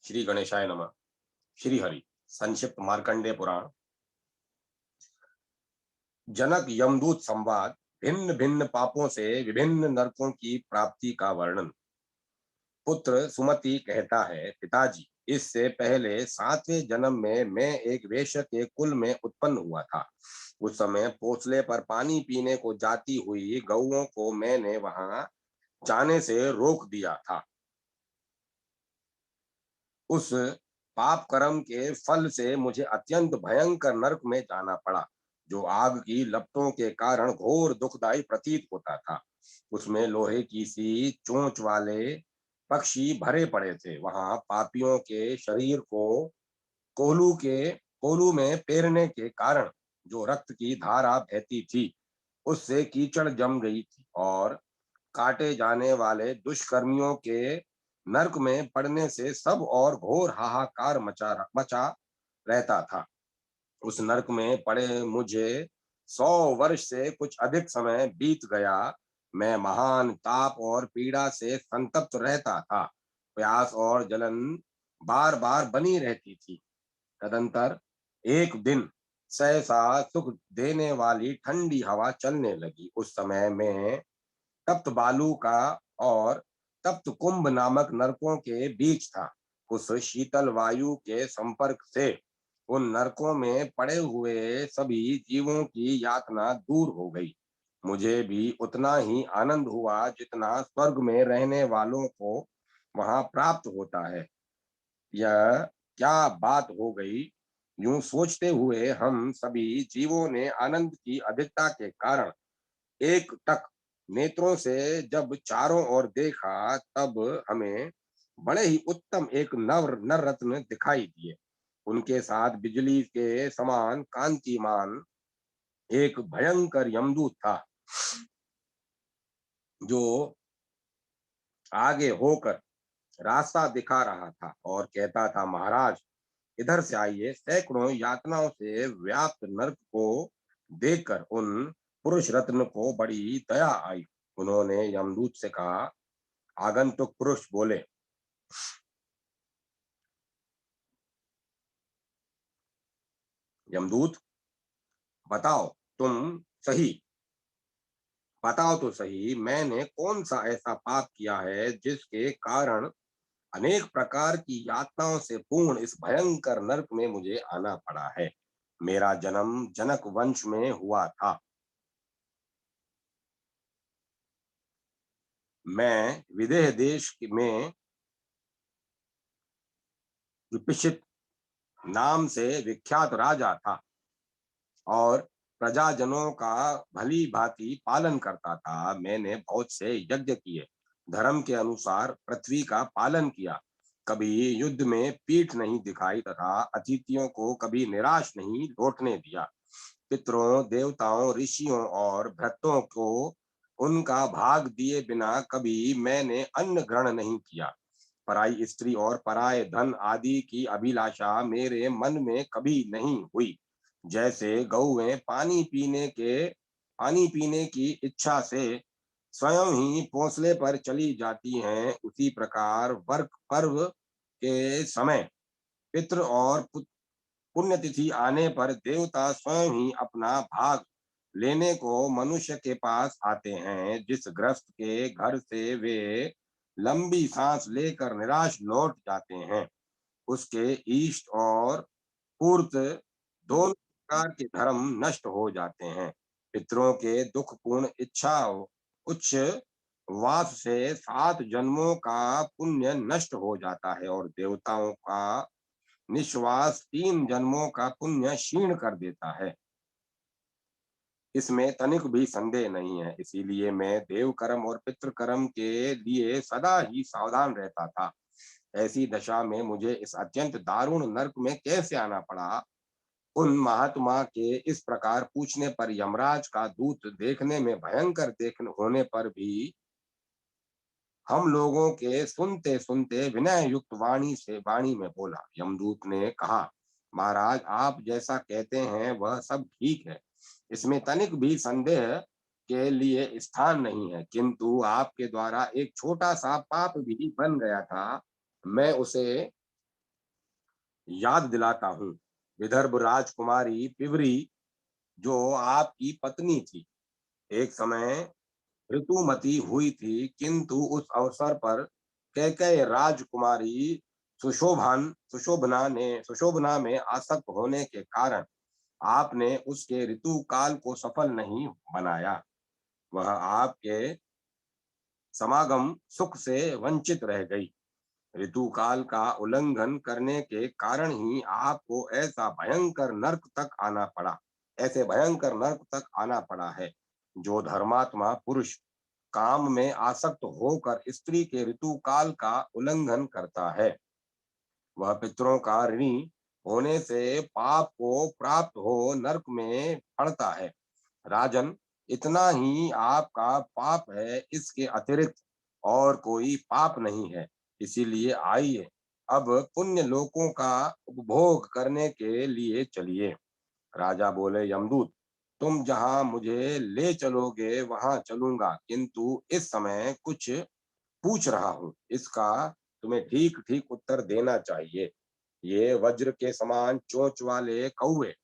श्री गणेशाय नमः। श्री हरि। संक्षिप्त मार्कंडेय पुराण। जनक यमदूत संवाद। भिन्न भिन्न पापों से विभिन्न नरकों की प्राप्ति का वर्णन। पुत्र सुमति कहता है, पिताजी, इससे पहले 7वें जन्म में मैं एक वेश्या के कुल में उत्पन्न हुआ था। उस समय पोसले पर पानी पीने को जाती हुई गौओं को मैंने वहां जाने से रोक दिया था। उस पाप कर्म के फल से मुझे अत्यंत भयंकर नरक में जाना पड़ा, जो आग की लपटों के कारण घोर दुखदायी प्रतीत होता था। उसमें लोहे की सी चोंच वाले पक्षी भरे पड़े थे। वहां पापियों के शरीर को कोलू में पेरने के कारण जो रक्त की धारा बहती थी, उससे कीचड़ जम गई थी और काटे जाने वाले दुष्कर्मियों के नरक में पड़ने से सब और घोर हाहाकार मचा रहता था। उस नरक में पड़े मुझे 100 वर्ष से कुछ अधिक समय बीत गया। मैं महान ताप और पीड़ा से संतप्त रहता था। प्यास और जलन बार बार बनी रहती थी। तदंतर एक दिन सहसा सुख देने वाली ठंडी हवा चलने लगी। उस समय मैं तप्त बालू का और तप्त कुंभ नामक नरकों के बीच था। उस शीतल वायु के संपर्क से उन नरकों में पड़े हुए सभी जीवों की यातना दूर हो गई। मुझे भी उतना ही आनंद हुआ जितना स्वर्ग में रहने वालों को वहां प्राप्त होता है। यह क्या बात हो गई। यूं सोचते हुए हम सभी जीवों ने आनंद की अधिकता के कारण एक टक नेत्रों से जब चारों ओर देखा, तब हमें बड़े ही उत्तम एक नर रत्न दिखाई दिए। उनके साथ बिजली के समान कांतिमान एक भयंकर यमदूत था, जो आगे होकर रास्ता दिखा रहा था और कहता था, महाराज, इधर से आइए। सैकड़ों यातनाओं से व्याप्त नरक को देखकर उन पुरुष रत्न को बड़ी दया आई। उन्होंने यमदूत से कहा। आगंतुक पुरुष बोले, यमदूत, बताओ तुम सही बताओ तो सही, मैंने कौन सा ऐसा पाप किया है जिसके कारण अनेक प्रकार की यातनाओं से पूर्ण इस भयंकर नरक में मुझे आना पड़ा है। मेरा जन्म जनक वंश में हुआ था। मैं विदेह देश में विपिशित नाम से विख्यात राजा था और प्रजाजनों का भली भांति पालन करता था। मैंने बहुत से यज्ञ किए, धर्म के अनुसार पृथ्वी का पालन किया, कभी युद्ध में पीठ नहीं दिखाई तथा अतिथियों को कभी निराश नहीं लौटने दिया। पितरों, देवताओं, ऋषियों और भ्रातों को उनका भाग दिए बिना कभी मैंने अन्न ग्रहण नहीं किया। पराई स्त्री और पराये धन आदि की अभिलाषा मेरे मन में कभी नहीं हुई। जैसे गौएं पानी पीने की इच्छा से स्वयं ही भोंसले पर चली जाती हैं, उसी प्रकार वर्ष पर्व के समय पितृ और पुण्यतिथि आने पर देवता स्वयं ही अपना भाग लेने को मनुष्य के पास आते हैं। जिस गृहस्थ के घर से वे लंबी सांस लेकर निराश लौट जाते हैं, उसके इष्ट और पूर्त दोनों प्रकार के धर्म नष्ट हो जाते हैं। पितरों के दुखपूर्ण इच्छा उच्च वास से 7 जन्मों का पुण्य नष्ट हो जाता है और देवताओं का निश्वास 3 जन्मों का पुण्य क्षीण कर देता है। इसमें तनिक भी संदेह नहीं है। इसीलिए मैं देव कर्म और पितृ कर्म के लिए सदा ही सावधान रहता था। ऐसी दशा में मुझे इस अत्यंत दारुण नरक में कैसे आना पड़ा। उन महात्मा के इस प्रकार पूछने पर यमराज का दूत देखने में भयंकर देखने होने पर भी हम लोगों के सुनते सुनते विनय युक्त वाणी में बोला। यमदूत ने कहा, महाराज, आप जैसा कहते हैं वह सब ठीक है, इसमें तनिक भी संदेह के लिए स्थान नहीं है, किंतु आपके द्वारा एक छोटा सा पाप भी बन गया था। मैं उसे याद दिलाता हूँ। विदर्भ राजकुमारी पिबरी जो आपकी पत्नी थी, एक समय ऋतुमती हुई थी, किंतु उस अवसर पर कैकेयी राजकुमारी सुशोभना में आसक्त होने के कारण आपने उसके ऋतु काल को सफल नहीं बनाया। वह आपके समागम सुख से वंचित रह गई। ऋतु काल का उल्लंघन करने के कारण ही आपको ऐसे भयंकर नर्क तक आना पड़ा है। जो धर्मात्मा पुरुष काम में आसक्त होकर स्त्री के ऋतु काल का उल्लंघन करता है, वह पितरों का ऋणी होने से पाप को प्राप्त हो नरक में पड़ता है। राजन, इतना ही आपका पाप है, इसके अतिरिक्त और कोई पाप नहीं है। इसीलिए आइए, अब पुण्य लोकों का उपभोग करने के लिए चलिए। राजा बोले, यमदूत, तुम जहां मुझे ले चलोगे वहां चलूंगा, किंतु इस समय कुछ पूछ रहा हूँ, इसका तुम्हें ठीक ठीक उत्तर देना चाहिए। ये वज्र के समान चोंच वाले कौवे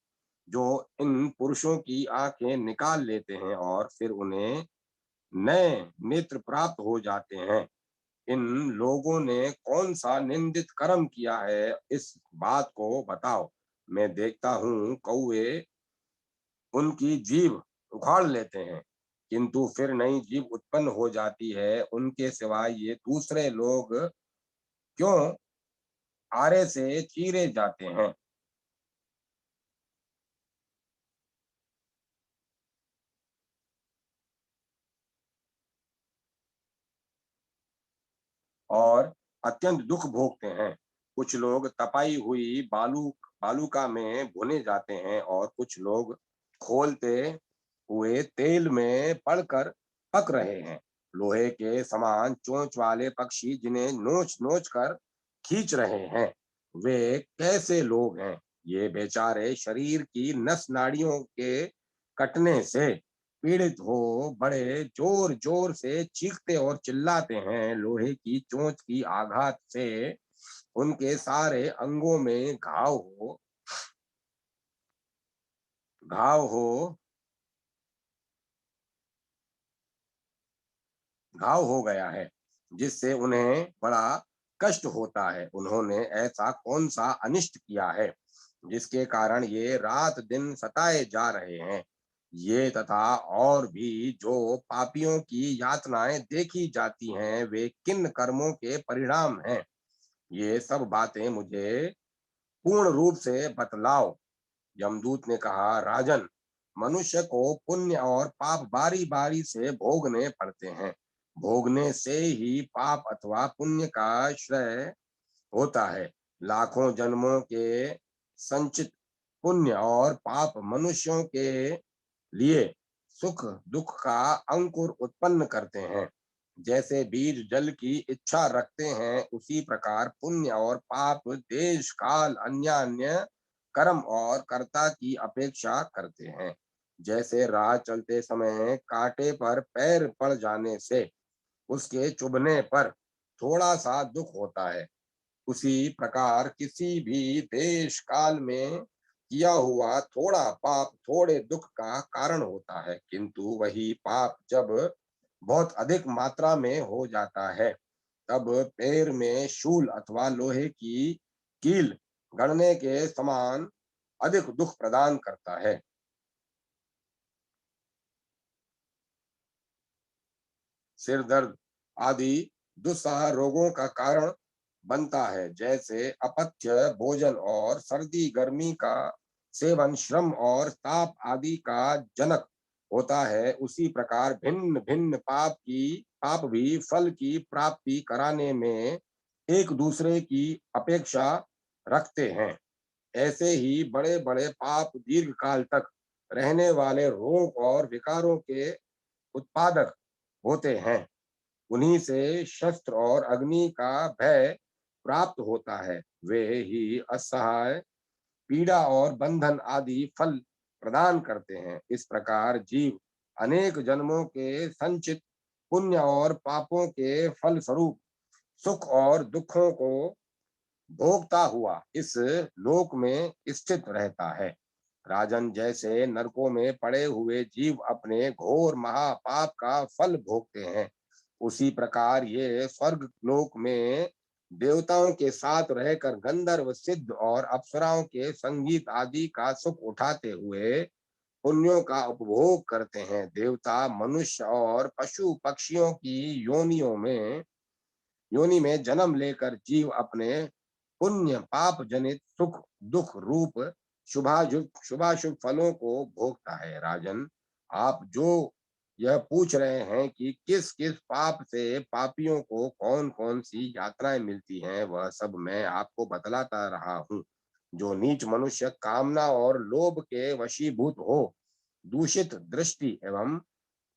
जो इन पुरुषों की आंखें निकाल लेते हैं और फिर उन्हें नए नेत्र प्राप्त हो जाते हैं, इन लोगों ने कौन सा निंदित कर्म किया है, इस बात को बताओ। मैं देखता हूँ कौवे उनकी जीभ उखाड़ लेते हैं, किंतु फिर नई जीभ उत्पन्न हो जाती है। उनके सिवाय ये दूसरे लोग क्यों आरे से चीरे जाते हैं? और अत्यंत दुख भोगते हैं। कुछ लोग तपाई हुई बालूका में भुने जाते हैं और कुछ लोग खोलते हुए तेल में पड़कर पक रहे हैं। लोहे के समान चोंच वाले पक्षी जिन्हें नोच नोच कर खींच रहे हैं, वे कैसे लोग हैं? ये बेचारे शरीर की नस नाड़ियों के कटने से पीड़ित हो बड़े जोर जोर से चीखते और चिल्लाते हैं। लोहे की चोंच की आघात से उनके सारे अंगों में घाव हो घाव हो गया है, जिससे उन्हें बड़ा कष्ट होता है। उन्होंने ऐसा कौन सा अनिष्ट किया है जिसके कारण ये रात दिन सताए जा रहे हैं? ये तथा और भी जो पापियों की यातनाएं देखी जाती हैं, वे किन कर्मों के परिणाम हैं? ये सब बातें मुझे पूर्ण रूप से बतलाओ। यमदूत ने कहा, राजन, मनुष्य को पुण्य और पाप बारी बारी से भोगने पड़ते हैं। भोगने से ही पाप अथवा पुण्य का श्रय होता है। लाखों जन्मों के संचित पुण्य और पाप मनुष्यों के लिए सुख दुख का अंकुर उत्पन्न करते हैं। जैसे बीज जल की इच्छा रखते हैं, उसी प्रकार पुण्य और पाप देश काल अन्य अन्य कर्म और कर्ता की अपेक्षा करते हैं। जैसे राह चलते समय कांटे पर पैर पड़ जाने से उसके चुभने पर थोड़ा सा दुख होता है, उसी प्रकार किसी भी देश काल में किया हुआ थोड़ा पाप थोड़े दुख का कारण होता है, किंतु वही पाप जब बहुत अधिक मात्रा में हो जाता है, तब पैर में शूल अथवा लोहे की कील गड़ने के समान अधिक दुख प्रदान करता है। सिर दर्द आदि दुस्सह रोगों का कारण बनता है। जैसे अपथ्य भोजन और सर्दी गर्मी का सेवन श्रम और ताप आदि का जनक होता है, उसी प्रकार भिन्न भिन्न पाप भी फल की प्राप्ति कराने में एक दूसरे की अपेक्षा रखते हैं। ऐसे ही बड़े बड़े पाप दीर्घ काल तक रहने वाले रोग और विकारों के उत्पादक होते हैं। उन्हीं से शस्त्र और अग्नि का भय प्राप्त होता है। वे ही असहाय पीड़ा और बंधन आदि फल प्रदान करते हैं। इस प्रकार जीव अनेक जन्मों के संचित पुण्य और पापों के फल स्वरूप सुख और दुखों को भोगता हुआ इस लोक में स्थित रहता है। राजन, जैसे नरकों में पड़े हुए जीव अपने घोर महापाप का फल भोगते हैं, उसी प्रकार ये स्वर्ग लोक में देवताओं के साथ रहकर गंधर्व, सिद्ध और अप्सराओं के संगीत आदि का सुख उठाते हुए पुण्यों का उपभोग करते हैं। देवता, मनुष्य और पशु पक्षियों की योनि में जन्म लेकर जीव अपने पुण्य पाप जनित सुख दुख रूप शुभाशुभ फलों को भोगता है। राजन, आप जो यह पूछ रहे हैं कि किस किस पाप से पापियों को कौन कौन सी यात्राएं मिलती हैं, वह सब मैं आपको बतलाता रहा हूँ। जो नीच मनुष्य कामना और लोभ के वशीभूत हो, दूषित दृष्टि एवं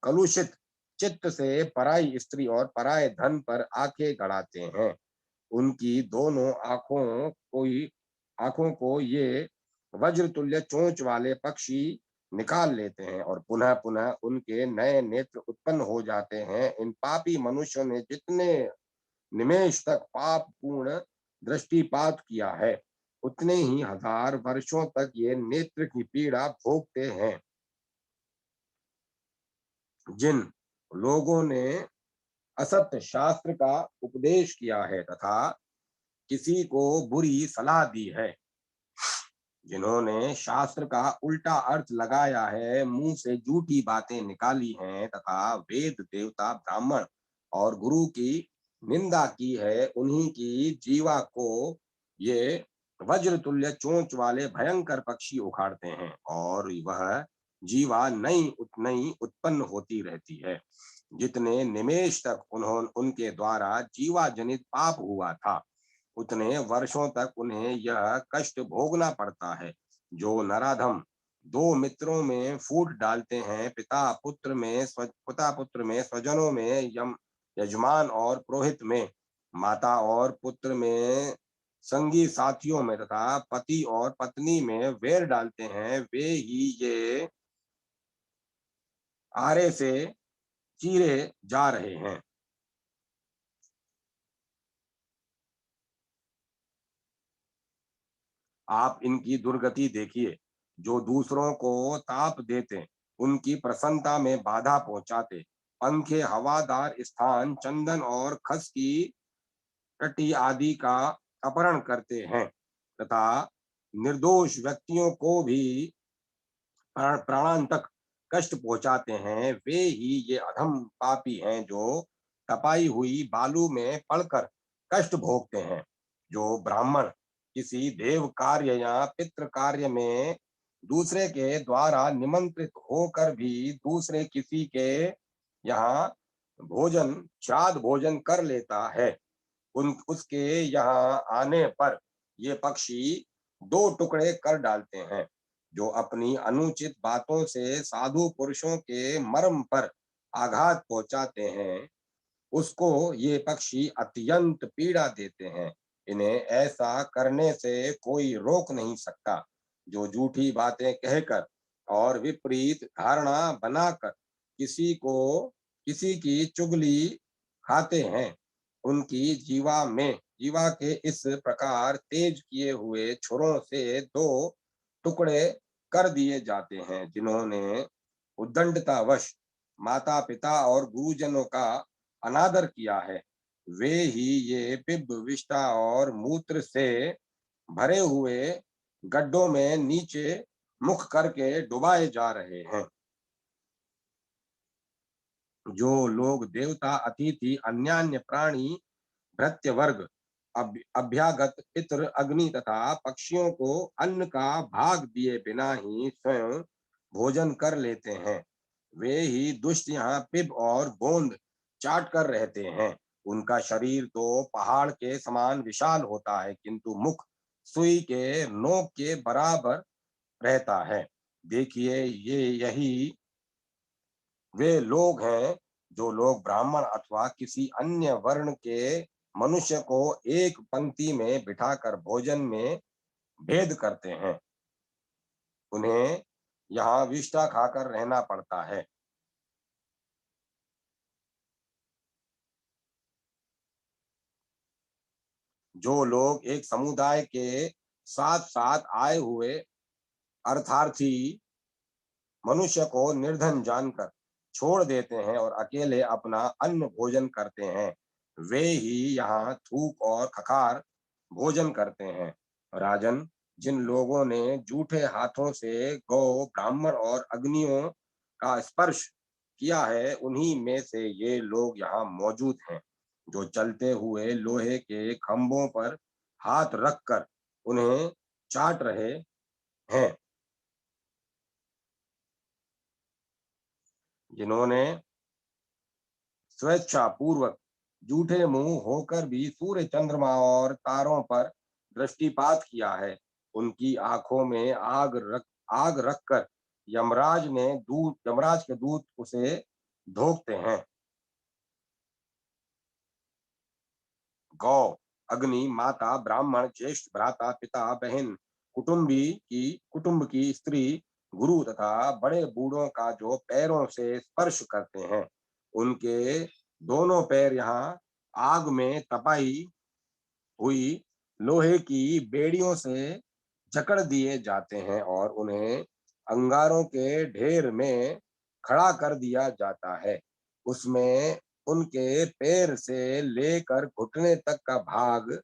कलुषित चित्त से पराई स्त्री और पराये धन पर आंखें गड़ाते हैं, उनकी दोनों आंखों को ये वज्र तुल्य चोंच वाले पक्षी निकाल लेते हैं और पुनः पुनः उनके नए नेत्र उत्पन्न हो जाते हैं। इन पापी मनुष्यों ने जितने निमेष तक पाप पूर्ण दृष्टिपात किया है, उतने ही हजार वर्षों तक ये नेत्र की पीड़ा भोगते हैं। जिन लोगों ने असत्य शास्त्र का उपदेश किया है तथा किसी को बुरी सलाह दी है, जिन्होंने शास्त्र का उल्टा अर्थ लगाया है, मुंह से झूठी बातें निकाली हैं तथा वेद, देवता, ब्राह्मण और गुरु की निंदा की है, उन्हीं की जीवा को ये वज्र तुल्य चोंच वाले भयंकर पक्षी उखाड़ते हैं और वह जीवा नई नई उत्पन्न होती रहती है। जितने निमेष तक उनके द्वारा जीवा जनित पाप हुआ था, उतने वर्षों तक उन्हें यह कष्ट भोगना पड़ता है। जो नराधम दो मित्रों में फूट डालते हैं, पिता पुत्र में, स्वजनों में, यजमान और पुरोहित में, माता और पुत्र में, संगी साथियों में तथा पति और पत्नी में वैर डालते हैं, वे ही ये आरे से चीरे जा रहे हैं। आप इनकी दुर्गति देखिए। जो दूसरों को ताप देते, उनकी प्रसन्नता में बाधा पहुंचाते, पंखे, हवादार स्थान, चंदन और खस की टटी आदि का अपहरण करते हैं तथा निर्दोष व्यक्तियों को भी प्राणांतक कष्ट पहुंचाते हैं, वे ही ये अधम पापी हैं जो तपाई हुई बालू में पड़कर कष्ट भोगते हैं। जो ब्राह्मण किसी देव कार्य या पितृ कार्य में दूसरे के द्वारा निमंत्रित होकर भी दूसरे किसी के यहाँ भोजन श्राद्ध भोजन कर लेता है, उन उसके यहाँ आने पर ये पक्षी दो टुकड़े कर डालते हैं। जो अपनी अनुचित बातों से साधु पुरुषों के मर्म पर आघात पहुंचाते हैं, उसको ये पक्षी अत्यंत पीड़ा देते हैं। इन्हें ऐसा करने से कोई रोक नहीं सकता। जो झूठी बातें कहकर और विपरीत धारणा बनाकर किसी की चुगली खाते हैं, उनकी जीवा के इस प्रकार तेज किए हुए छुरों से दो टुकड़े कर दिए जाते हैं। जिन्होंने उद्दंडतावश माता पिता और गुरुजनों का अनादर किया है, वे ही ये पिब्ब, विष्ठा और मूत्र से भरे हुए गड्ढों में नीचे मुख करके डुबाए जा रहे हैं। जो लोग देवता, अतिथि, अन्यान्य प्राणी, भृत्य वर्ग, अभ्यागत, पितृ, अग्नि तथा पक्षियों को अन्न का भाग दिए बिना ही स्वयं भोजन कर लेते हैं, वे ही दुष्ट यहाँ पिप और गोंद चाट कर रहते हैं। उनका शरीर तो पहाड़ के समान विशाल होता है, किंतु मुख सुई के नोक के बराबर रहता है। देखिए, ये यही वे लोग हैं जो लोग ब्राह्मण अथवा किसी अन्य वर्ण के मनुष्य को एक पंक्ति में बिठाकर भोजन में भेद करते हैं। उन्हें यहाँ विष्ठा खाकर रहना पड़ता है। जो लोग एक समुदाय के साथ साथ आए हुए अर्थार्थी मनुष्य को निर्धन जानकर छोड़ देते हैं और अकेले अपना अन्न भोजन करते हैं, वे ही यहाँ थूक और खखार भोजन करते हैं। राजन, जिन लोगों ने जूठे हाथों से गौ, ब्राह्मण और अग्नियों का स्पर्श किया है, उन्हीं में से ये लोग यहाँ मौजूद हैं, जो चलते हुए लोहे के खंभों पर हाथ रखकर उन्हें चाट रहे हैं, जिन्होंने स्वेच्छा पूर्वक जूठे मुंह होकर भी सूर्य, चंद्रमा और तारों पर दृष्टिपात किया है, उनकी आंखों में आग रखकर यमराज के दूत उसे धोखते हैं। गौ, अग्नि, माता, ब्राह्मण, ज्येष्ठ भ्राता, पिता, बहन, कुटुंब की स्त्री, गुरु तथा बड़े बूढ़ों का जो पैरों से स्पर्श करते हैं, उनके दोनों पैर यहाँ आग में तपाई हुई लोहे की बेड़ियों से जकड़ दिए जाते हैं और उन्हें अंगारों के ढेर में खड़ा कर दिया जाता है। उसमें उनके पैर से लेकर घुटने तक का भाग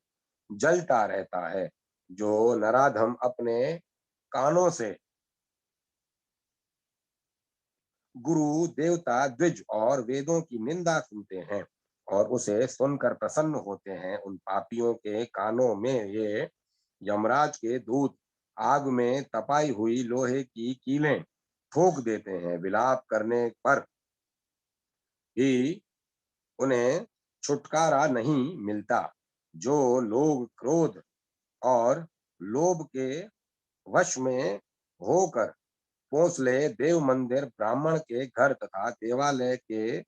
जलता रहता है। जो नराधम अपने कानों से गुरु, देवता, द्विज और वेदों की निंदा सुनते हैं और उसे सुनकर प्रसन्न होते हैं, उन पापियों के कानों में ये यमराज के दूत आग में तपाई हुई लोहे की कीलें ठोक देते हैं। विलाप करने पर भी उन्हें छुटकारा नहीं मिलता। जो लोग क्रोध और लोभ के वश में होकर भोंसले, देव मंदिर, ब्राह्मण के घर तथा देवालय के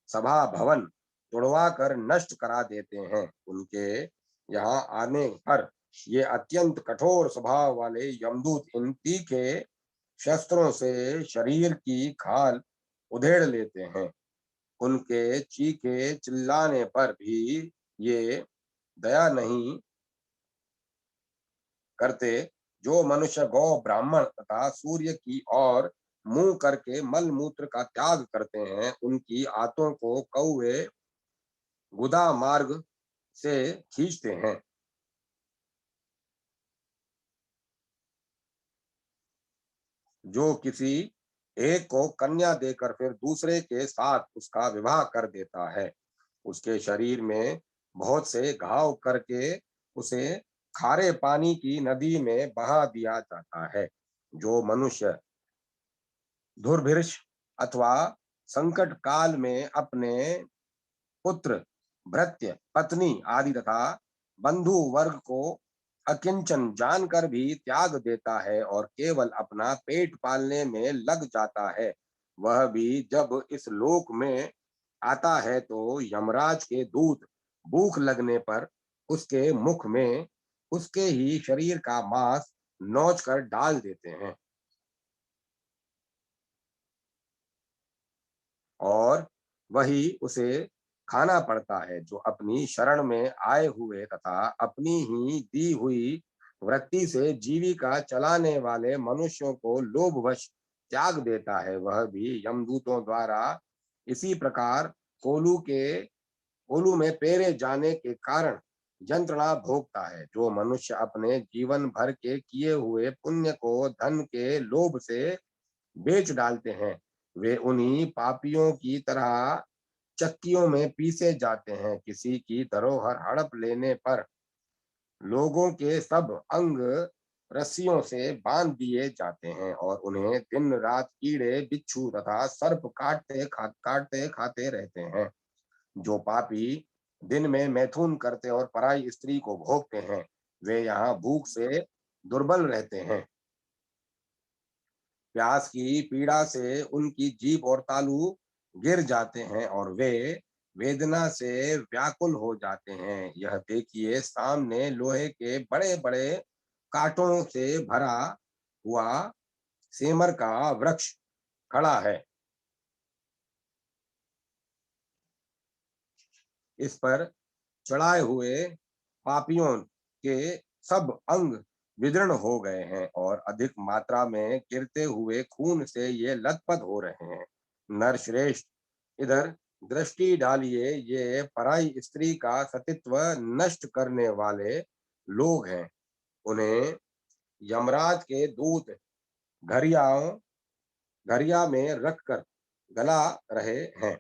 सभा भवन तुड़वा कर नष्ट करा देते हैं, उनके यहाँ आने पर ये अत्यंत कठोर स्वभाव वाले यमदूत इन तीखे शस्त्रों से शरीर की खाल उधेड़ लेते हैं। उनके चीखे चिल्लाने पर भी ये दया नहीं करते। जो मनुष्य गौ, ब्राह्मण तथा सूर्य की ओर मुंह करके मल मूत्र का त्याग करते हैं, उनकी आंतों को कौवे गुदा मार्ग से खींचते हैं। जो किसी एक को कन्या देकर फिर दूसरे के साथ उसका विवाह कर देता है, उसके शरीर में बहुत से घाव करके उसे खारे पानी की नदी में बहा दिया जाता है। जो मनुष्य दुर्भिक्ष अथवा संकट काल में अपने पुत्र, भृत्य, पत्नी आदि तथा बंधु वर्ग को अकिंचन जानकर भी त्याग देता है और केवल अपना पेट पालने में लग जाता है, वह भी जब इस लोक में आता है तो यमराज के दूत भूख लगने पर उसके मुख में उसके ही शरीर का मांस नोच कर डाल देते हैं और वही उसे खाना पड़ता है। जो अपनी शरण में आए हुए तथा अपनी ही दी हुई वृत्ति से जीविका चलाने वाले मनुष्यों को लोभवश त्याग देता है, वह भी यमदूतों द्वारा इसी प्रकार कोलू में पेरे जाने के कारण यंत्रणा भोगता है। जो मनुष्य अपने जीवन भर के किए हुए पुण्य को धन के लोभ से बेच डालते हैं, वे उन्हीं पापियों की तरह चक्कियों में पीसे जाते हैं। किसी की धरोहर हड़प लेने पर लोगों के सब अंग रस्सियों से बांध दिए जाते हैं और उन्हें दिन रात कीड़े, बिच्छू तथा सर्प काटते खाते रहते हैं। जो पापी दिन में मैथुन करते और पराई स्त्री को भोगते हैं, वे यहाँ भूख से दुर्बल रहते हैं। प्यास की पीड़ा से उनकी जीभ और तालू गिर जाते हैं और वे वेदना से व्याकुल हो जाते हैं। यह देखिए, सामने लोहे के बड़े बड़े कांटों से भरा हुआ सेमर का वृक्ष खड़ा है। इस पर चढ़ाए हुए पापियों के सब अंग विदीर्ण हो गए हैं और अधिक मात्रा में गिरते हुए खून से ये लथपथ हो रहे हैं। नरश्रेष्ठ, इधर दृष्टि डालिए, ये पराई स्त्री का सतीत्व नष्ट करने वाले लोग हैं। उन्हें यमराज के दूत घरियाओं घरिया में रखकर गला रहे हैं।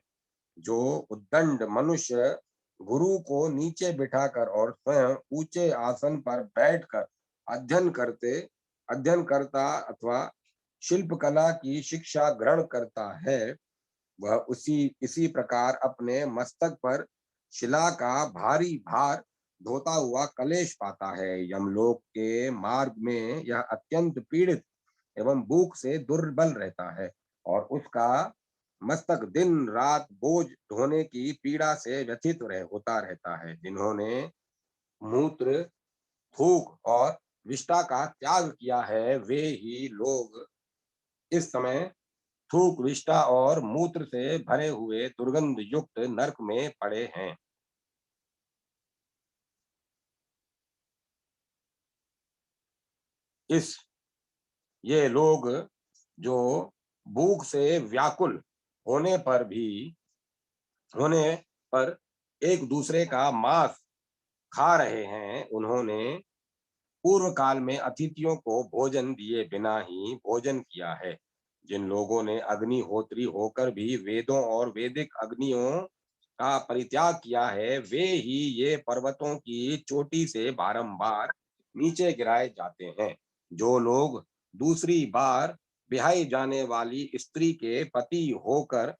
जो उद्दंड मनुष्य गुरु को नीचे बिठाकर और स्वयं ऊंचे आसन पर बैठकर अध्ययन करता अथवा शिल्पकला की शिक्षा ग्रहण करता है, वह इसी प्रकार अपने मस्तक पर शिला का भारी भार ढोता हुआ कलेश पाता है। यमलोक के मार्ग में यह अत्यंत पीड़ित एवं भूख से दुर्बल रहता है और उसका मस्तक दिन रात बोझ ढोने की पीड़ा से व्यथित होता रहता है। जिन्होंने मूत्र, थूक और विष्ठा का त्याग किया है, वे ही लोग इस समय थूक, विष्ठा और मूत्र से भरे हुए दुर्गंध युक्त नरक में पड़े हैं। इस ये लोग जो भूख से व्याकुल होने पर भी होने पर एक दूसरे का मांस खा रहे हैं, उन्होंने पूर्व काल में अतिथियों को भोजन दिए बिना ही भोजन किया है। जिन लोगों ने अग्निहोत्री होकर भी वेदों और वैदिक अग्नियों का परित्याग किया है, वे ही ये पर्वतों की चोटी से बारंबार नीचे गिराए जाते हैं। जो लोग दूसरी बार ब्याही जाने वाली स्त्री के पति होकर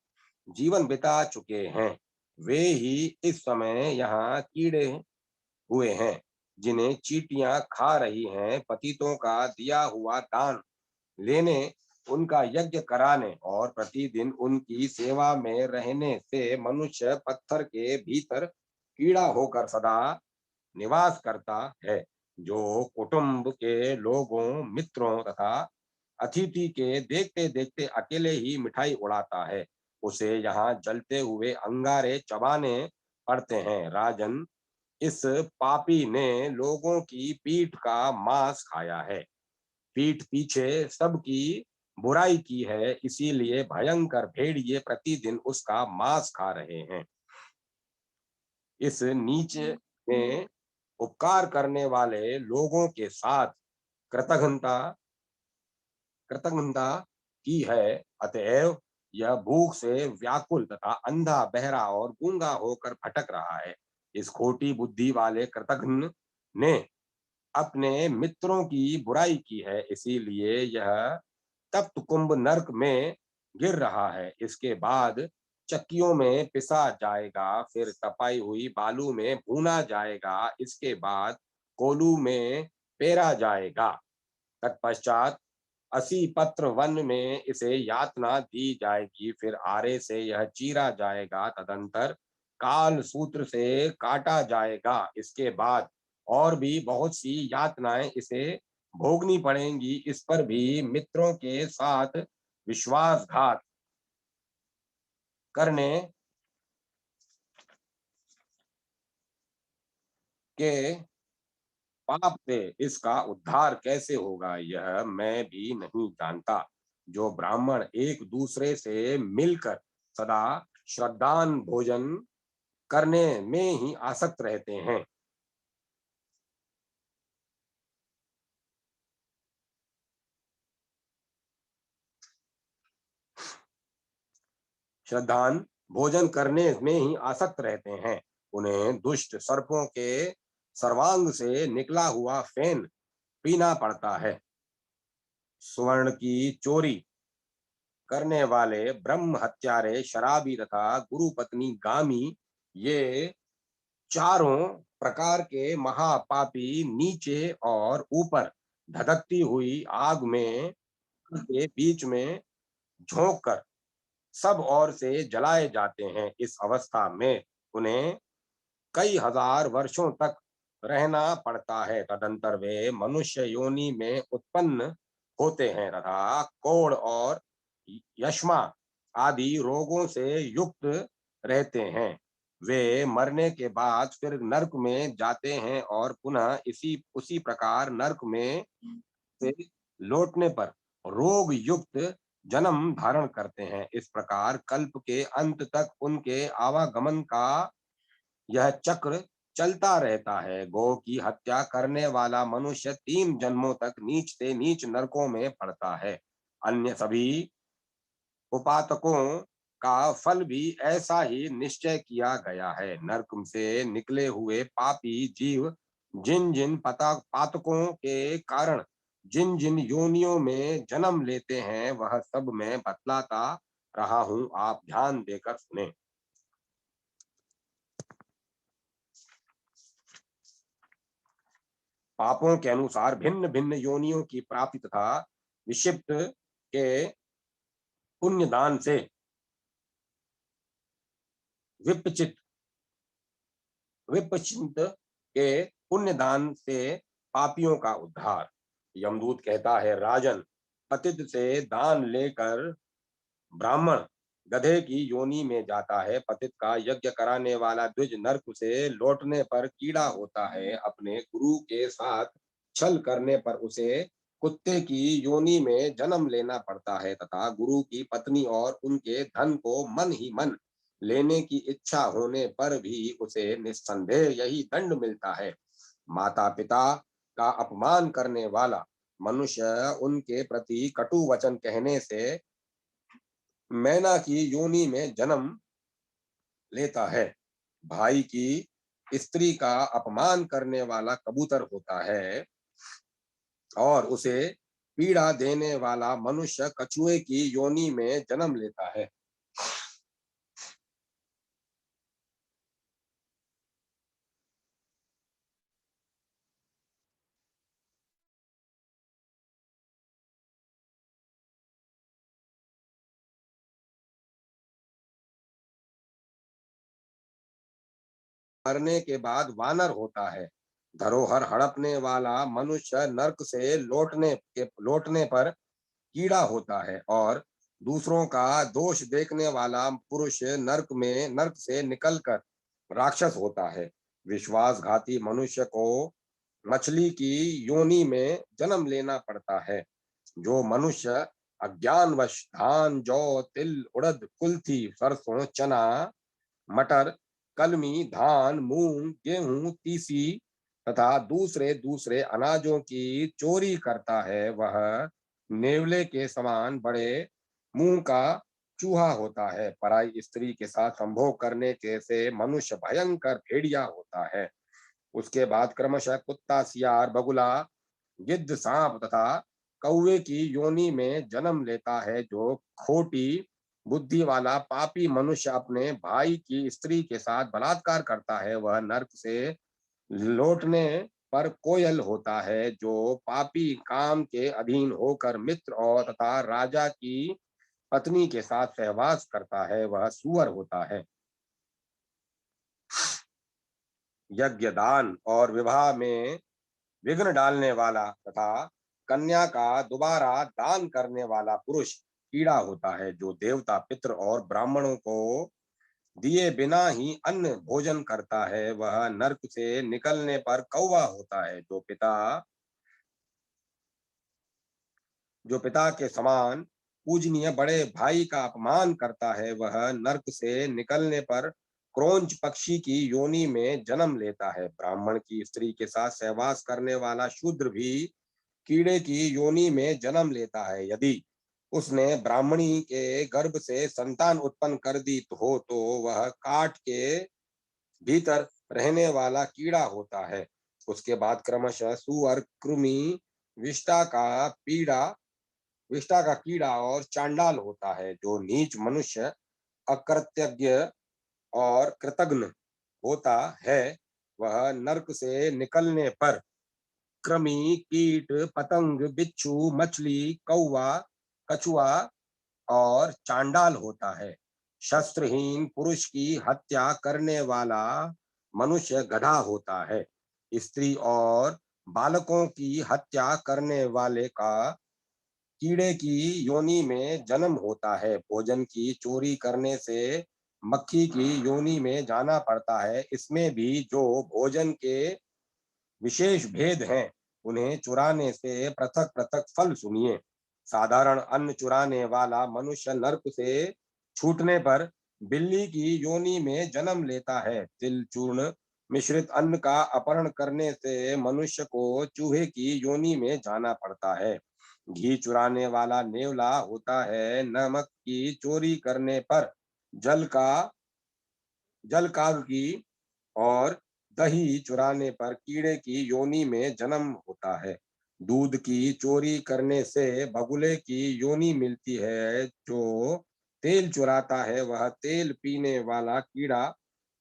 जीवन बिता चुके हैं, वे ही इस समय यहाँ कीड़े हुए हैं, जिन्हें चींटियां खा रही हैं। पतितों का दिया हुआ दान लेने, उनका यज्ञ कराने और प्रतिदिन उनकी सेवा में रहने से मनुष्य पत्थर के भीतर कीड़ा होकर सदा निवास करता है। जो कुटुंब के लोगों, मित्रों तथा अतिथि के देखते देखते अकेले ही मिठाई उड़ाता है, उसे यहाँ जलते हुए अंगारे चबाने पड़ते हैं। राजन, इस पापी ने लोगों की पीठ का मांस खाया है, पीठ पीछे सबकी बुराई की है, इसीलिए भयंकर भेड़िए प्रतिदिन उसका मांस खा रहे हैं। इस नीचे में उपकार करने वाले लोगों के साथ कृतघ्नता कृतघ्नता की है। अतएव यह भूख से व्याकुल तथा अंधा, बहरा और गूंगा होकर भटक रहा है। इस खोटी बुद्धि वाले कृतघ्न ने अपने मित्रों की बुराई की है, इसीलिए यह तप्त कुंभ नरक में गिर रहा है। इसके बाद चक्कियों में पिसा जाएगा, फिर तपाई हुई बालू में भूना जाएगा, इसके बाद कोलू में पेरा जाएगा। तत्पश्चात 80 पत्र वन में इसे यातना दी जाएगी, फिर आरे से यह चीरा जाएगा, तदंतर काल सूत्र से काटा जाएगा। इसके बाद और भी बहुत सी यातनाएं इसे भोगनी पड़ेंगी। इस पर भी मित्रों के साथ विश्वासघात करने के पाप से इसका उद्धार कैसे होगा, यह मैं भी नहीं जानता। जो ब्राह्मण एक दूसरे से मिलकर सदा श्रद्धान भोजन करने में ही आसक्त रहते हैं, श्रद्धान भोजन करने में ही आसक्त रहते हैं, उन्हें दुष्ट सर्पों के सर्वांग से निकला हुआ फेन पीना पड़ता है। स्वर्ण की चोरी करने वाले ब्रह्म हत्यारे, शराबी तथा गुरु पत्नी गामी, ये चारों प्रकार के महापापी नीचे और ऊपर धधकती हुई आग में के बीच में झोंक कर सब ओर से जलाए जाते हैं। इस अवस्था में उन्हें कई हजार वर्षों तक रहना पड़ता है। तदंतर वे मनुष्य योनि में उत्पन्न होते हैं तथा कोढ़ और यश्मा आदि रोगों से युक्त रहते हैं। वे मरने के बाद फिर नरक में जाते हैं और पुनः इसी उसी प्रकार नरक में से लौटने पर रोग युक्त जन्म धारण करते हैं। इस प्रकार कल्प के अंत तक उनके आवागमन का यह चक्र चलता रहता है। गौ की हत्या करने वाला मनुष्य 3 जन्मों तक नीच से नीच नरकों में पड़ता है। अन्य सभी उपातकों का फल भी ऐसा ही निश्चय किया गया है। नरक से निकले हुए पापी जीव जिन जिन पातकों के कारण जिन जिन योनियों में जन्म लेते हैं वह सब मैं बतलाता रहा हूं, आप ध्यान देकर सुने। पापों के अनुसार भिन्न भिन्न योनियों की प्राप्ति तथा विक्षिप्त के पुण्यदान से विपचित विपचित के पुण्यदान से पापियों का उद्धार। यमदूत कहता है, राजन, पतित से दान लेकर ब्राह्मण गधे की योनि में जाता है। पतित का यज्ञ कराने वाला द्विज नरक से लौटने पर कीड़ा होता है। अपने गुरु के साथ छल करने पर उसे कुत्ते की योनि में जन्म लेना पड़ता है तथा गुरु की पत्नी और उनके धन को मन ही मन लेने की इच्छा होने पर भी उसे निस्संदेह यही दंड मिलता है। माता पिता का अपमान करने वाला मनुष्य उनके प्रति कटु वचन कहने से मैना की योनि में जन्म लेता है। भाई की स्त्री का अपमान करने वाला कबूतर होता है और उसे पीड़ा देने वाला मनुष्य कछुए की योनि में जन्म लेता है। मरने के बाद वानर होता है। धरोहर हड़पने वाला मनुष्य नरक से लौटने पर कीड़ा होता है और दूसरों का दोष देखने वाला पुरुष नरक से निकलकर राक्षस होता है। विश्वासघाती मनुष्य को मछली की योनि में जन्म लेना पड़ता है। जो मनुष्य अज्ञानवश धान, जौ, तिल, उड़द, कुल्थी, सरसों, चना, मटर, कलमी, धान, मूंग, गेहूं, तीसी तथा दूसरे दूसरे अनाजों की चोरी करता है, वह नेवले के समान बड़े मुंह का चूहा होता है। पराई स्त्री के साथ संभोग करने के से मनुष्य भयंकर भेड़िया होता है। उसके बाद क्रमशः कुत्ता, सियार, बगुला, गिद्ध, सांप तथा कौवे की योनि में जन्म लेता है। जो खोटी बुद्धि वाला पापी मनुष्य अपने भाई की स्त्री के साथ बलात्कार करता है, वह नरक से लौटने पर कोयल होता है। जो पापी काम के अधीन होकर मित्र और तथा राजा की पत्नी के साथ सहवास करता है, वह सुअर होता है। यज्ञ, दान और विवाह में विघ्न डालने वाला तथा कन्या का दोबारा दान करने वाला पुरुष कीड़ा होता है। जो देवता, पितृ और ब्राह्मणों को दिए बिना ही अन्न भोजन करता है, वह नरक से निकलने पर कौवा होता है। जो पिता के समान पूजनीय बड़े भाई का अपमान करता है, वह नरक से निकलने पर क्रोंच पक्षी की योनि में जन्म लेता है। ब्राह्मण की स्त्री के साथ सहवास करने वाला शूद्र भी कीड़े की योनि में जन्म लेता है। यदि उसने ब्राह्मणी के गर्भ से संतान उत्पन्न कर दी हो तो वह काट के भीतर रहने वाला कीड़ा होता है। उसके बाद क्रमशः सुअर, कृमि, विष्टा का पीड़ा विष्टा का कीड़ा और चांडाल होता है। जो नीच मनुष्य अकृतज्ञ और कृतघ्न होता है, वह नरक से निकलने पर कृमि, कीट, पतंग, बिच्छू, मछली, कौवा, कछुआ और चांडाल होता है। शस्त्रहीन पुरुष की हत्या करने वाला मनुष्य गधा होता है। स्त्री और बालकों की हत्या करने वाले का कीड़े की योनि में जन्म होता है। भोजन की चोरी करने से मक्खी की योनि में जाना पड़ता है। इसमें भी जो भोजन के विशेष भेद हैं, उन्हें चुराने से पृथक पृथक फल सुनिए। साधारण अन्न चुराने वाला मनुष्य नरक से छूटने पर बिल्ली की योनि में जन्म लेता है। तिल चूर्ण मिश्रित अन्न का अपहरण करने से मनुष्य को चूहे की योनि में जाना पड़ता है। घी चुराने वाला नेवला होता है। नमक की चोरी करने पर जल का जल काग की और दही चुराने पर कीड़े की योनि में जन्म होता है। दूध की चोरी करने से बगुले की योनि मिलती है। जो तेल चुराता है वह तेल पीने वाला कीड़ा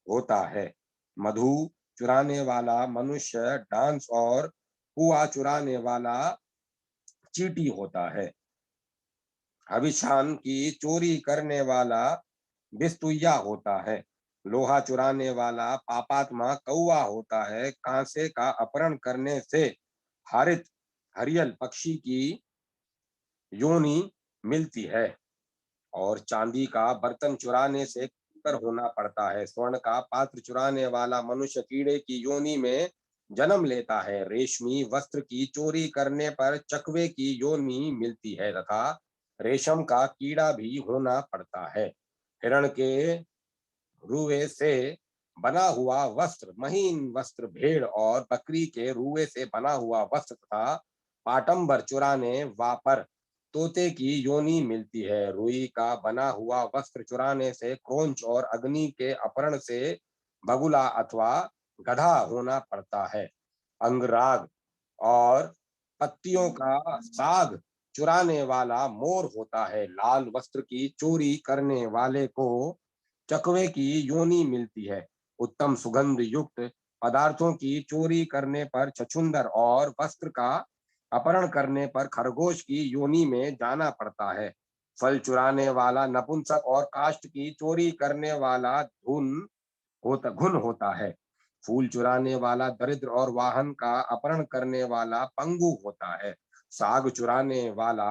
होता है। मधु चुराने वाला मनुष्य डांस और कुआ चुराने वाला चींटी होता है। अभिशान की चोरी करने वाला बिस्तुइया होता है। लोहा चुराने वाला पापात्मा कौवा होता है। कांसे का अपहरण करने से हारित हरियल पक्षी की योनि मिलती है। और चांदी का बर्तन चुराने से कर होना पड़ता है। स्वर्ण का पात्र चुराने वाला मनुष्य कीड़े की योनि में जन्म लेता है। रेशमी वस्त्र की चोरी करने पर चकवे की योनि मिलती है तथा रेशम का कीड़ा भी होना पड़ता है। हिरण के रुए से बना हुआ वस्त्र, महीन वस्त्र भेड़ और बकरी के रुए से बना हुआ वस्त्र तथा पाटंबर चुराने वापर तोते की योनि मिलती है। रुई का बना हुआ वस्त्र चुराने से क्रोंच और अग्नि के अपहरण से बगुला अथवा गधा होना पड़ता है। अंगराग और पत्तियों का साग चुराने वाला मोर होता है। लाल वस्त्र की चोरी करने वाले को चकवे की योनि मिलती है। उत्तम सुगंध युक्त पदार्थों की चोरी करने पर छछूंदर और वस्त्र का अपहरण करने पर खरगोश की योनि में जाना पड़ता है। फल चुराने वाला नपुंसक और काष्ठ की चोरी करने वाला घुन होता है। फूल चुराने वाला दरिद्र और वाहन का अपहरण करने वाला पंगु होता है। साग चुराने वाला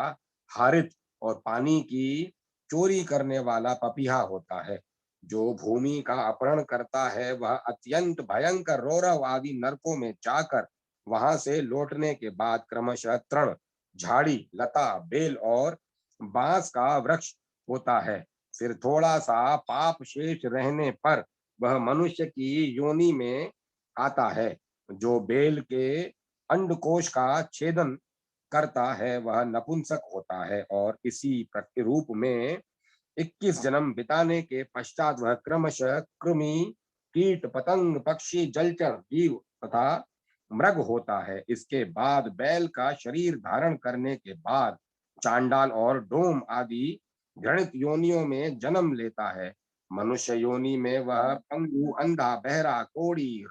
हारित और पानी की चोरी करने वाला पपीहा होता है। जो भूमि का अपहरण करता है वह अत्यंत भयंकर रौरव आदि नरकों में जाकर वहां से लौटने के बाद क्रमशः तृण, झाड़ी, लता, बेल और बांस का वृक्ष होता है। फिर थोड़ा सा पाप शेष रहने पर वह मनुष्य की योनि में आता है। जो बेल के अंडकोश का छेदन करता है वह नपुंसक होता है और इसी रूप में 21 जन्म बिताने के पश्चात वह क्रमशः कृमि, कीट, पतंग, पक्षी, जलचर जीव तथा मृग होता है। इसके बाद बैल का शरीर धारण करने के बाद चांडाल और डोम आदि घृणित योनियों में जन्म लेता है। मनुष्य योनि में वह पंगु, अंधा, बहरा, कोढ़ी,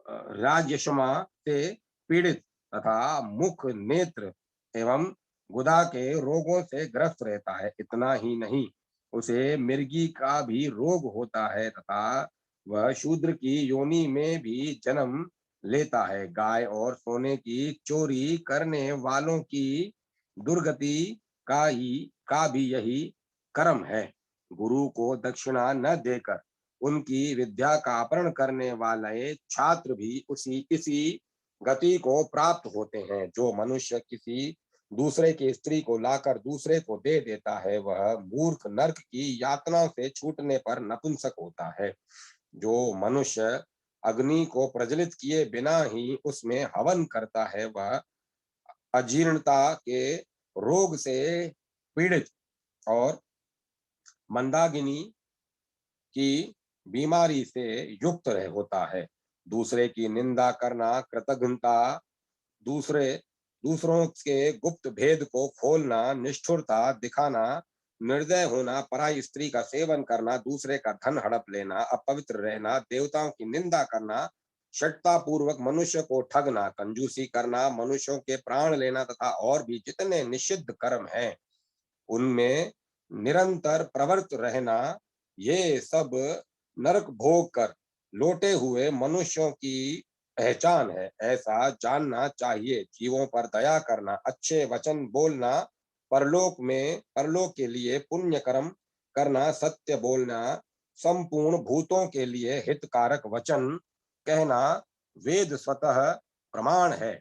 राजयशमा से पीड़ित तथा मुख, नेत्र एवं गुदा के रोगों से ग्रस्त रहता है। इतना ही नहीं, उसे मिर्गी का भी रोग होता है तथा वह शूद्र की योनि में भी जन्म लेता है। गाय और सोने की चोरी करने वालों की दुर्गति का भी यही कर्म है। गुरु को दक्षिणा न देकर उनकी विद्या का अपहरण करने वाले छात्र भी उसी इसी गति को प्राप्त होते हैं। जो मनुष्य किसी दूसरे की स्त्री को लाकर दूसरे को दे देता है वह मूर्ख नरक की यातना से छूटने पर नपुंसक होता है। जो मनुष्य अग्नि को प्रज्वलित किए बिना ही उसमें हवन करता है वह अजीर्णता के रोग से पीड़ित और मंदाकिनी की बीमारी से युक्त रह होता है। दूसरे की निंदा करना, कृतघ्नता, दूसरे दूसरों के गुप्त भेद को खोलना, निष्ठुरता दिखाना, निर्दय होना, पराई स्त्री का सेवन करना, दूसरे का धन हड़प लेना, अपवित्र रहना, देवताओं की निंदा करना, शठता पूर्वक मनुष्य को ठगना, कंजूसी करना, मनुष्यों के प्राण लेना तथा और भी जितने निषिद्ध कर्म हैं उनमें निरंतर प्रवृत्त रहना, ये सब नरक भोग कर लौटे हुए मनुष्यों की पहचान है। ऐसा जानना चाहिए। जीवों पर दया करना, अच्छे वचन बोलना, परलोक के लिए पुण्य कर्म करना, सत्य बोलना, संपूर्ण भूतों के लिए हितकारक वचन कहना वेद स्वतः प्रमाण है।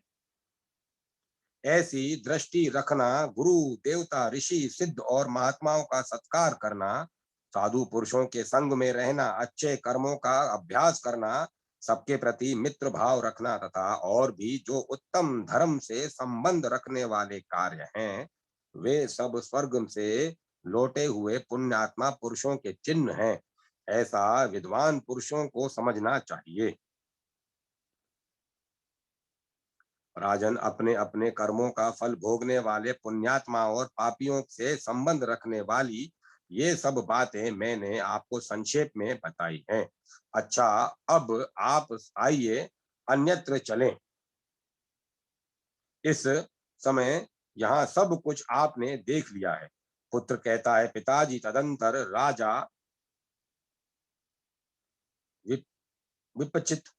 ऐसी दृष्टि रखना, गुरु देवता ऋषि सिद्ध और महात्माओं का सत्कार करना, साधु पुरुषों के संग में रहना, अच्छे कर्मों का अभ्यास करना, सबके प्रति मित्र भाव रखना तथा और भी जो उत्तम धर्म से संबंध रखने वाले कार्य हैं, वे सब स्वर्ग से लौटे हुए पुण्यात्मा पुरुषों के चिन्ह हैं। ऐसा विद्वान पुरुषों को समझना चाहिए। राजन, अपने अपने कर्मों का फल भोगने वाले पुण्यात्मा और पापियों से संबंध रखने वाली ये सब बातें मैंने आपको संक्षेप में बताई हैं। अच्छा, अब आप आइए अन्यत्र चलें। इस समय यहाँ सब कुछ आपने देख लिया है। पुत्र कहता है, पिताजी। तदंतर राजा विप, विपचित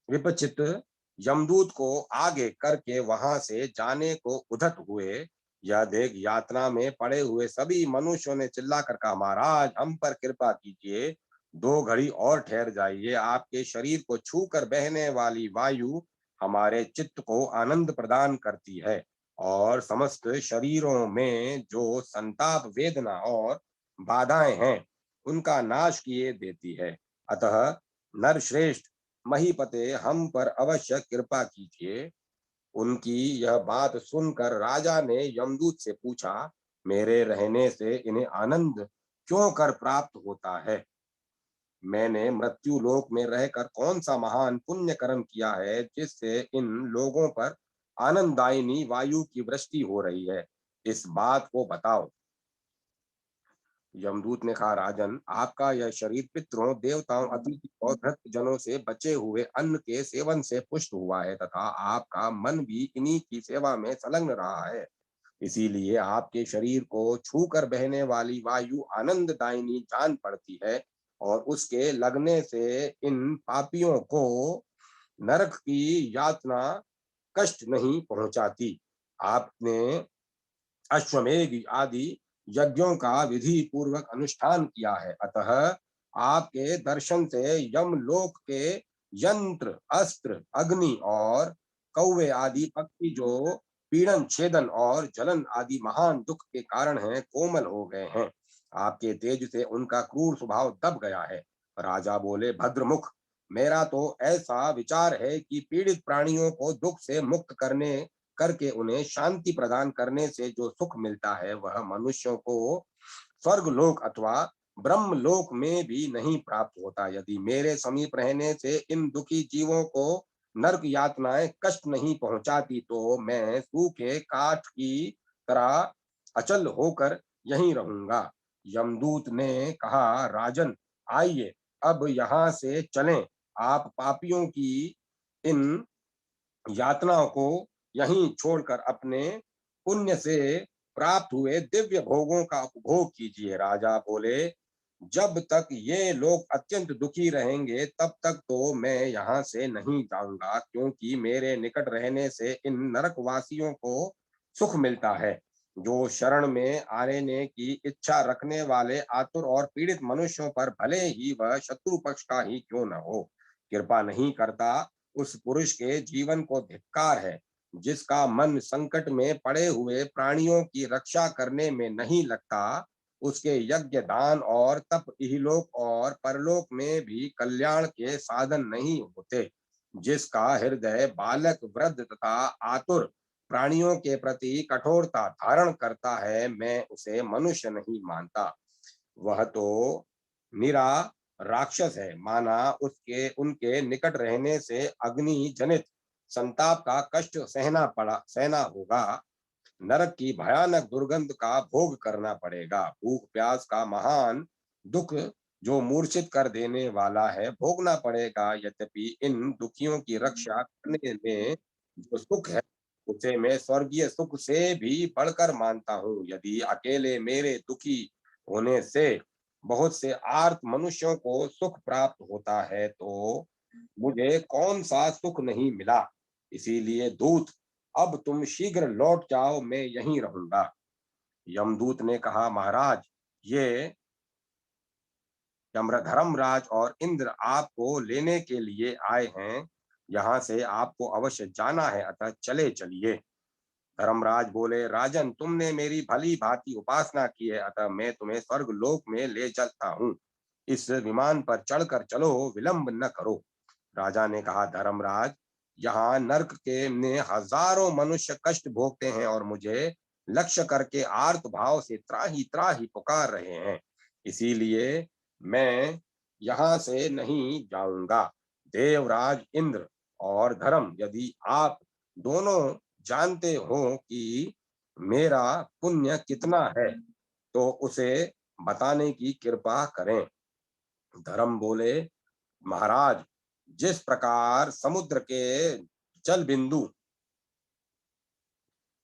विपचित यमदूत को आगे करके वहां से जाने को उद्धत हुए। यह देख यातना में पड़े हुए सभी मनुष्यों ने चिल्लाकर कहा, महाराज हम पर कृपा कीजिए, 2 घड़ी और ठहर जाइए। आपके शरीर को छूकर बहने वाली वायु हमारे चित्त को आनंद प्रदान करती है और समस्त शरीरों में जो संताप वेदना और बाधाएं हैं उनका नाश किए देती है। अतः नरश्रेष्ठ महीपते, हम पर अवश्य कृपा कीजिए। उनकी यह बात सुनकर राजा ने यमदूत से पूछा, मेरे रहने से इन्हें आनंद क्यों कर प्राप्त होता है? मैंने मृत्यु लोक में रहकर कौन सा महान पुण्य कर्म किया है जिससे इन लोगों पर आनंददायिनी वायु की वृष्टि हो रही है? इस बात को बताओ। यमदूत ने कहा, राजन, आपका यह शरीर पितरों, देवताओं, अतिथि और भक्त जनों से बचे हुए अन्न के सेवन से पुष्ट हुआ है तथा आपका मन भी इन्हीं की सेवा में संलग्न रहा है। इसीलिए आपके शरीर को छूकर बहने वाली वायु आनंददायिनी जान पड़ती है और उसके लगने से इन पापियों को नरक की यातना कष्ट नहीं पहुंचाती। आपने अश्वमेध आदि यज्ञों का विधि पूर्वक अनुष्ठान किया है, अतः आपके दर्शन से यमलोक के यंत्र, अस्त्र, अग्नि और कौवे आदि पक्षी जो पीड़न, छेदन और जलन आदि महान दुख के कारण हैं, कोमल हो गए हैं। आपके तेज से उनका क्रूर स्वभाव दब गया है। राजा बोले, भद्रमुख, मेरा तो ऐसा विचार है कि पीड़ित प्राणियों को दुख से मुक्त करने करके उन्हें शांति प्रदान करने से जो सुख मिलता है वह मनुष्यों को स्वर्ग लोक अथवा ब्रह्म लोक में भी नहीं प्राप्त होता। यदि मेरे समीप रहने से इन दुखी जीवों को नरक यातनाएं कष्ट नहीं पहुंचाती तो मैं सूखे काठ की तरह अचल होकर यहीं रहूंगा। यमदूत ने कहा, राजन, आइए अब यहाँ से चलें। आप पापियों की इन यातनाओं को यहीं छोड़कर अपने पुण्य से प्राप्त हुए दिव्य भोगों का उपभोग कीजिए। राजा बोले, जब तक ये लोग अत्यंत दुखी रहेंगे तब तक तो मैं यहाँ से नहीं जाऊंगा, क्योंकि मेरे निकट रहने से इन नरकवासियों को सुख मिलता है। जो शरण में आने की इच्छा रखने वाले आतुर और पीड़ित मनुष्यों पर भले ही वह शत्रु पक्ष का ही क्यों न हो, कृपा नहीं करता, उस पुरुष के जीवन को धिक्कार है। जिसका मन संकट में पड़े हुए प्राणियों की रक्षा करने में नहीं लगता, उसके यज्ञ, दान और तप इहलोक और परलोक में भी कल्याण के साधन नहीं होते। जिसका हृदय बालक, वृद्ध तथा आतुर प्राणियों के प्रति कठोरता धारण करता है, मैं उसे मनुष्य नहीं मानता। वह तो निरा राक्षस है। माना उसके उनके निकट रहने से अग्नि जनित संताप का कष्ट सहना होगा। नरक की भयानक दुर्गंध का भोग करना पड़ेगा। भूख प्यास का महान दुख जो मूर्छित कर देने वाला है भोगना पड़ेगा। यद्यपि इन दुखियों की रक्षा करने में जो सुख है उसे मैं स्वर्गीय सुख से भी बढ़कर मानता हूँ। यदि अकेले मेरे दुखी होने से बहुत से आर्त मनुष्यों को सुख प्राप्त होता है तो मुझे कौन सा सुख नहीं मिला। इसीलिए दूत, अब तुम शीघ्र लौट जाओ, मैं यहीं रहूंगा। यमदूत ने कहा, महाराज, ये धर्मराज और इंद्र आपको लेने के लिए आए हैं। यहाँ से आपको अवश्य जाना है, अतः चले चलिए। धर्मराज बोले, राजन, तुमने मेरी भली भांति उपासना की है, अतः मैं तुम्हें स्वर्ग लोक में ले चलता हूँ। इस विमान पर चढ़कर चलो, विलंब न करो। राजा ने कहा, धर्मराज, यहाँ नरक के में हजारों मनुष्य कष्ट भोगते हैं और मुझे लक्ष्य करके आर्त भाव से त्राही त्राही पुकार रहे हैं, इसीलिए मैं यहाँ से नहीं जाऊंगा। देवराज इंद्र और धर्म, यदि आप दोनों जानते हो कि मेरा पुण्य कितना है, तो उसे बताने की कृपा करें। धर्म बोले, महाराज, जिस प्रकार समुद्र के जल बिंदु,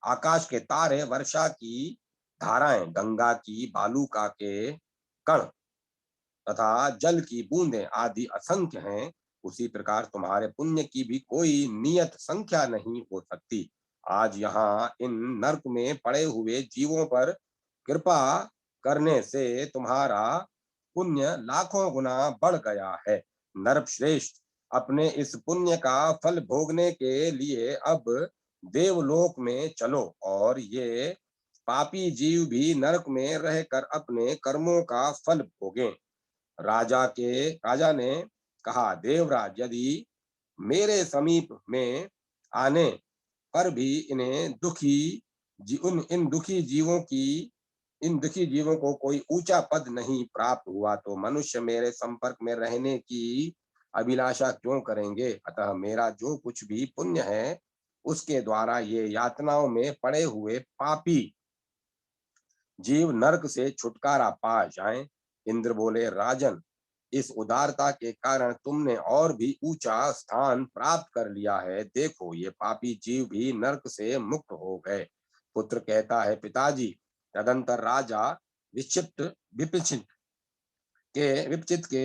आकाश के तारे, वर्षा की धाराएं, गंगा की बालुका के कण तथा जल की बूंदें आदि असंख्य हैं, उसी प्रकार तुम्हारे पुण्य की भी कोई नियत संख्या नहीं हो सकती। आज यहाँ इन नरक में पड़े हुए जीवों पर कृपा करने से तुम्हारा पुण्य लाखों गुना बढ़ गया है। नरक श्रेष्ठ, अपने इस पुण्य का फल भोगने के लिए अब देवलोक में चलो, और ये पापी जीव भी नरक में रहकर अपने कर्मों का फल भोगें। राजा ने कहा, देवराज, यदि मेरे समीप में आने पर भी इन्हें इन दुखी जीवों को कोई ऊंचा पद नहीं प्राप्त हुआ, तो मनुष्य मेरे संपर्क में रहने की अभिलाषा क्यों करेंगे। अतः मेरा जो कुछ भी पुण्य है, उसके द्वारा ये यातनाओं में पड़े हुए पापी जीव नरक से छुटकारा पा जाएं। इंद्र बोले, राजन, इस उदारता के कारण तुमने और भी ऊंचा स्थान प्राप्त कर लिया है। देखो, ये पापी जीव भी नरक से मुक्त हो गए। पुत्र कहता है, पिताजी। तदंतर राजा विक्षिप्त विपचित के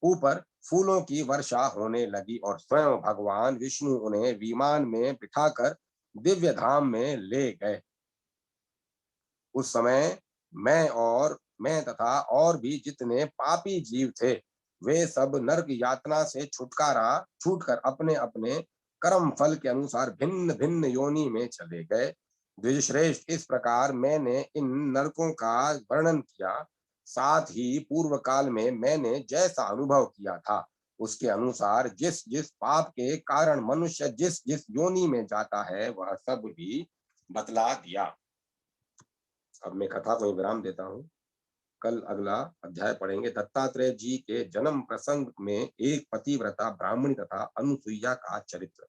ऊपर फूलों की वर्षा होने लगी और स्वयं भगवान विष्णु उन्हें विमान में बिठाकर दिव्य धाम में ले गए। उस समय मैं तथा और भी जितने पापी जीव थे, वे सब नरक यातना से छूटकर अपने अपने कर्म फल के अनुसार भिन्न भिन्न योनि में चले गए। द्विजश्रेष्ठ, इस प्रकार मैंने इन नरकों का वर्णन किया। साथ ही पूर्व काल में मैंने जैसा अनुभव किया था, उसके अनुसार जिस जिस पाप के कारण मनुष्य जिस जिस योनि में जाता है, वह सब भी बतला दिया। अब मैं कथा को विराम देता हूँ। कल अगला अध्याय पढ़ेंगे। दत्तात्रेय जी के जन्म प्रसंग में एक पतिव्रता ब्राह्मणी तथा अनुसुईया का चरित्र।